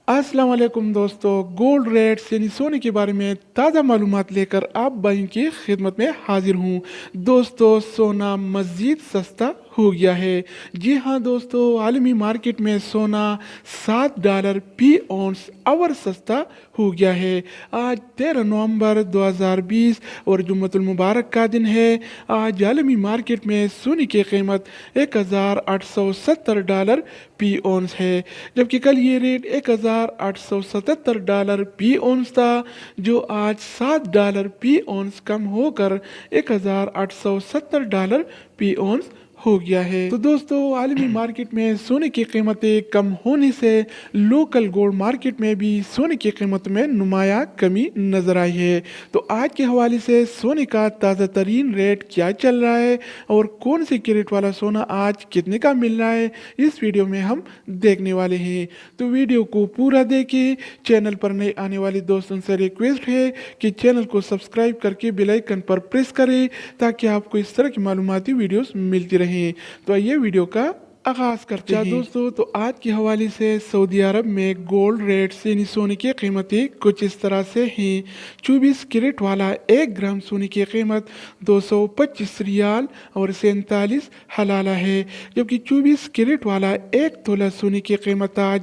अस्सलाम वालेकुम दोस्तों, गोल्ड रेट्स यानी सोने के बारे में ताज़ा मालूमात लेकर आप भाई की खिदमत में हाजिर हूँ। दोस्तों, सोना मज़ीद सस्ता हो गया है। जी हाँ दोस्तों, आलमी मार्केट में सोना $7 फी औंस और सस्ता हो गया है। आज 13 नवंबर 2020 और जुम्मतुल मुबारक का दिन है। आज आलमी मार्केट में सोने की कीमत $1870 फी औंस है, जबकि कल ये रेट $1877 फी औंस था, जो आज $7 फी औंस कम होकर $1870 फी औंस हो गया है। तो दोस्तों, आलमी मार्केट में सोने की कीमतें कम होने से लोकल गोल्ड मार्केट में भी सोने की कीमत में नुमाया कमी नजर आई है। तो आज के हवाले से सोने का ताज़ा तरीन रेट क्या चल रहा है और कौन से कैरेट वाला सोना आज कितने का मिल रहा है, इस वीडियो में हम देखने वाले हैं। तो वीडियो को पूरा देखिए। चैनल पर नए आने वाले दोस्तों से रिक्वेस्ट है कि चैनल को सब्सक्राइब करके बेल आइकन पर प्रेस करें, ताकि आपको इस तरह की मालूमाती वीडियोस मिलती रहे। तो आइए वीडियो का आगाज करते हैं। दोस्तों, तो आज के हवाले से सऊदी अरब में गोल्ड रेट्स यानी सोने की कीमतें कुछ इस तरह से हैं। 24 कैरेट वाला 1 ग्राम सोने की कीमत 225 रियाल और 47 हलाला है, जबकि 24 कैरेट वाला 1 तोला सोने की कीमत आज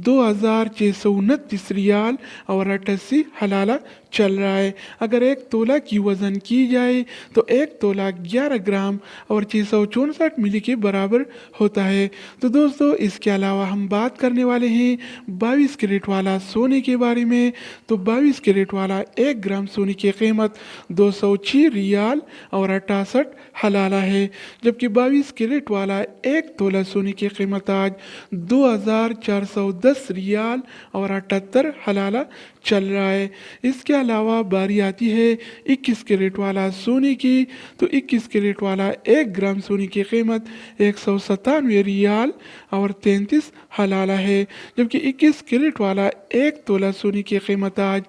2629 रियाल और 88 हलाला चल रहा है। अगर 1 तोला की वज़न की जाए तो 1 तोला 11 ग्राम और 664 मिली के बराबर होता है। तो दोस्तों, इसके अलावा हम बात करने वाले हैं 22 कैरेट वाला सोने के बारे में। तो 22 कैरेट वाला 1 ग्राम सोने की कीमत 206 रियाल और 68 हलाला है, जबकि 22 कैरेट वाला 1 तोला सोने की कीमत आज 2410 रियाल और 78 हलाला चल रहा है। इसके अलावा बारी आती है 21 कैरेट वाला सोने की। तो 21 कैरेट वाला 1 ग्राम सोने की कीमत 197 रियाल और 33 हलाला है, जबकि 21 कैरेट वाला 1 तोला सोने की कीमत आज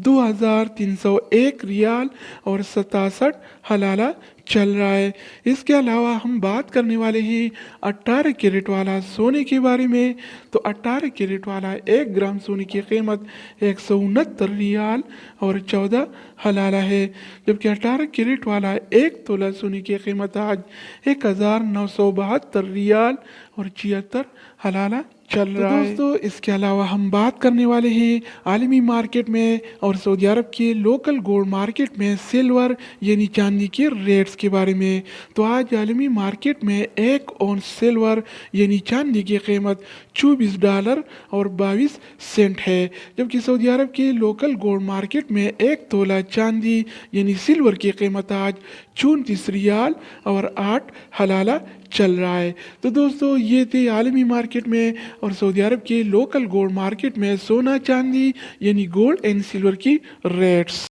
2301 रियाल और 67 हलाला चल रहा है। इसके अलावा हम बात करने वाले हैं 18 कैरेट वाला सोने के बारे में। तो 18 कैरेट वाला 1 ग्राम सोने की कीमत 169 रियाल और 14 हलाला है, जबकि 18 कैरेट वाला 1 तोला सोने की कीमत आज 1972 रियाल और 76 हलाला चल रहा है। दोस्तों, इसके अलावा हम बात करने वाले हैं आलमी मार्केट में और सऊदी अरब के लोकल गोल्ड मार्केट में सिल्वर यानी चांदी के रेट्स के बारे में। तो आज आलमी मार्केट में 1 औंस सिल्वर यानी चांदी की कीमत $24 और 22 सेंट है, जबकि सऊदी अरब के लोकल गोल्ड मार्केट में 1 तोला चांदी यानी सिल्वर की कीमत आज 34 रियाल और 8 हलाला चल रहा है। तो दोस्तों, ये थे आलमी मार्केट में और सऊदी अरब के लोकल गोल्ड मार्केट में सोना चांदी यानी गोल्ड एंड सिल्वर की रेट्स।